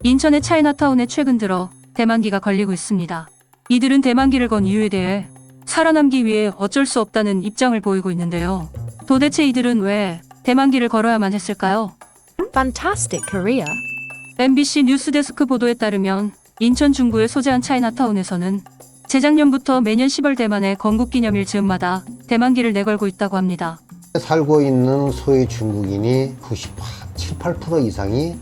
인천의 차이나타운에 최근 들어 대만기가 걸리고 있습니다. 이들은 대만기를 건 이유에 대해 살아남기 위해 어쩔 수 없다는 입장을 보이고 있는데요. 도대체 이들은 왜 대만기를 걸어야만 했을까요? Fantastic Korea. MBC 뉴스데스크 보도에 따르면 인천 중구에 소재한 차이나타운에서는 재작년부터 매년 10월 대만의 건국기념일 즈음마다 대만기를 내걸고 있다고 합니다. 살고 있는 소위 중국인이 97, 8% 이상이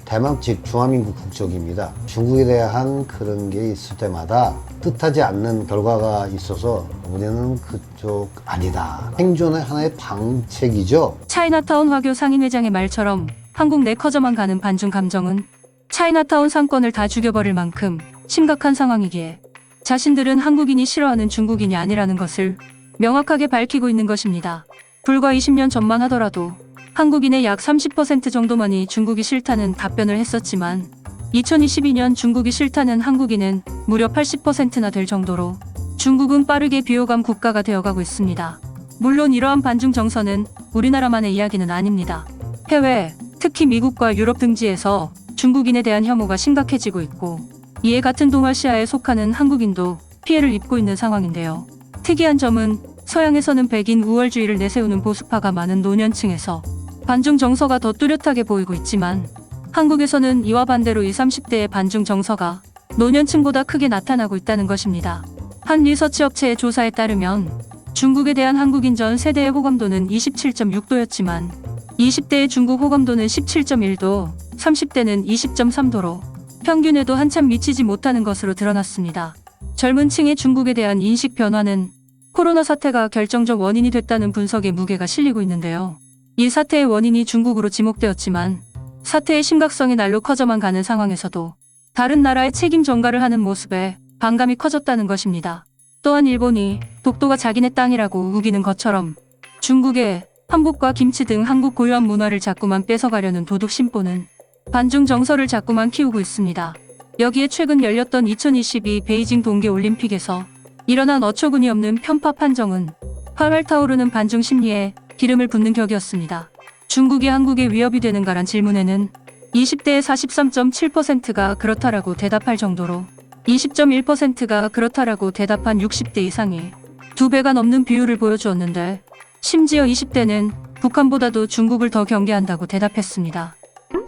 대만 즉 중화민국 국적입니다. 중국에 대한 그런 게 있을 때마다 뜻하지 않는 결과가 있어서 우리는 그쪽 아니다. 생존의 하나의 방책이죠. 차이나타운 화교 상인회장의 말처럼 한국 내 커져만 가는 반중 감정은 차이나타운 상권을 다 죽여버릴 만큼 심각한 상황이기에 자신들은 한국인이 싫어하는 중국인이 아니라는 것을 명확하게 밝히고 있는 것입니다. 불과 20년 전만 하더라도 한국인의 약 30% 정도만이 중국이 싫다는 답변을 했었지만 2022년 중국이 싫다는 한국인은 무려 80%나 될 정도로 중국은 빠르게 비호감 국가가 되어가고 있습니다. 물론 이러한 반중 정서는 우리나라만의 이야기는 아닙니다. 해외, 특히 미국과 유럽 등지에서 중국인에 대한 혐오가 심각해지고 있고 이에 같은 동아시아에 속하는 한국인도 피해를 입고 있는 상황인데요. 특이한 점은 서양에서는 백인 우월주의를 내세우는 보수파가 많은 노년층에서 반중 정서가 더 뚜렷하게 보이고 있지만 한국에서는 이와 반대로 20, 30대의 반중 정서가 노년층보다 크게 나타나고 있다는 것입니다. 한 리서치 업체의 조사에 따르면 중국에 대한 한국인 전 세대의 호감도는 27.6도였지만 20대의 중국 호감도는 17.1도, 30대는 20.3도로 평균에도 한참 미치지 못하는 것으로 드러났습니다. 젊은 층의 중국에 대한 인식 변화는 코로나 사태가 결정적 원인이 됐다는 분석에 무게가 실리고 있는데요. 이 사태의 원인이 중국으로 지목되었지만 사태의 심각성이 날로 커져만 가는 상황에서도 다른 나라의 책임 전가를 하는 모습에 반감이 커졌다는 것입니다. 또한 일본이 독도가 자기네 땅이라고 우기는 것처럼 중국의 한복과 김치 등 한국 고유한 문화를 자꾸만 뺏어가려는 도둑 심보는 반중 정서를 자꾸만 키우고 있습니다. 여기에 최근 열렸던 2022 베이징 동계올림픽에서 일어난 어처구니 없는 편파 판정은 활활 타오르는 반중 심리에 기름을 붓는 격이었습니다. 중국이 한국에 위협이 되는가란 질문에는 20대의 43.7%가 그렇다라고 대답할 정도로 20.1%가 그렇다라고 대답한 60대 이상이 2배가 넘는 비율을 보여주었는데 심지어 20대는 북한보다도 중국을 더 경계한다고 대답했습니다.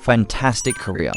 Fantastic Korea.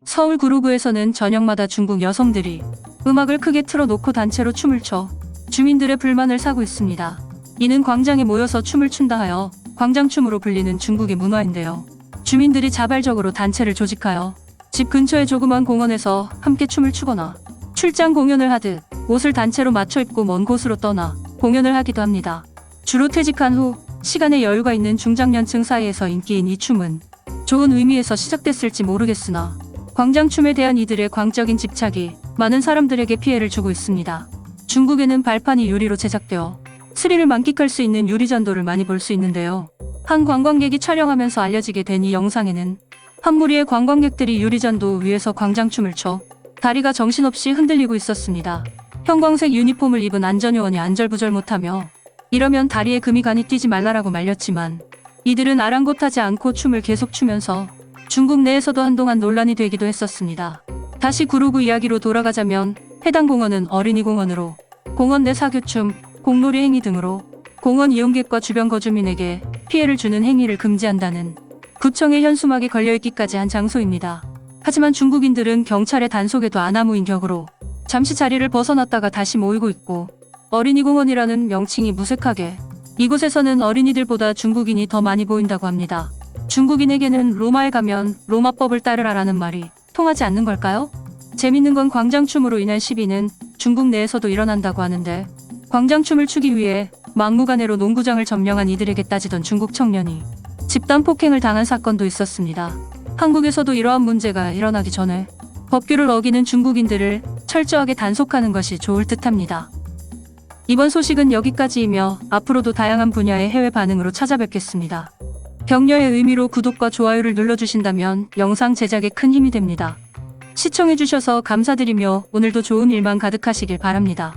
서울 구로구에서는 저녁마다 중국 여성들이 음악을 크게 틀어놓고 단체로 춤을 춰 주민들의 불만을 사고 있습니다. 이는 광장에 모여서 춤을 춘다 하여 광장춤으로 불리는 중국의 문화인데요. 주민들이 자발적으로 단체를 조직하여 집 근처의 조그만 공원에서 함께 춤을 추거나 출장 공연을 하듯 옷을 단체로 맞춰 입고 먼 곳으로 떠나 공연을 하기도 합니다. 주로 퇴직한 후 시간에 여유가 있는 중장년층 사이에서 인기인 이 춤은 좋은 의미에서 시작됐을지 모르겠으나 광장춤에 대한 이들의 광적인 집착이 많은 사람들에게 피해를 주고 있습니다. 중국에는 발판이 유리로 제작되어 스릴을 만끽할 수 있는 유리잔도를 많이 볼 수 있는데요. 한 관광객이 촬영하면서 알려지게 된 이 영상에는 한 무리의 관광객들이 유리잔도 위에서 광장춤을 춰 다리가 정신없이 흔들리고 있었습니다. 형광색 유니폼을 입은 안전요원이 안절부절 못하며 이러면 다리에 금이 가니 뛰지 말라라고 말렸지만 이들은 아랑곳하지 않고 춤을 계속 추면서 중국 내에서도 한동안 논란이 되기도 했었습니다. 다시 구로구 이야기로 돌아가자면 해당 공원은 어린이 공원으로 공원 내 사교춤, 공놀이 행위 등으로 공원 이용객과 주변 거주민에게 피해를 주는 행위를 금지한다는 구청의 현수막이 걸려있기까지 한 장소입니다. 하지만 중국인들은 경찰의 단속에도 안하무인 격으로 잠시 자리를 벗어났다가 다시 모이고 있고 어린이 공원이라는 명칭이 무색하게 이곳에서는 어린이들보다 중국인이 더 많이 보인다고 합니다. 중국인에게는 로마에 가면 로마법을 따르라라는 말이 통하지 않는 걸까요? 재밌는 건 광장춤으로 인한 시비는 중국 내에서도 일어난다고 하는데 광장춤을 추기 위해 막무가내로 농구장을 점령한 이들에게 따지던 중국 청년이 집단 폭행을 당한 사건도 있었습니다. 한국에서도 이러한 문제가 일어나기 전에 법규를 어기는 중국인들을 철저하게 단속하는 것이 좋을 듯합니다. 이번 소식은 여기까지이며 앞으로도 다양한 분야의 해외 반응으로 찾아뵙겠습니다. 격려의 의미로 구독과 좋아요를 눌러주신다면 영상 제작에 큰 힘이 됩니다. 시청해주셔서 감사드리며 오늘도 좋은 일만 가득하시길 바랍니다.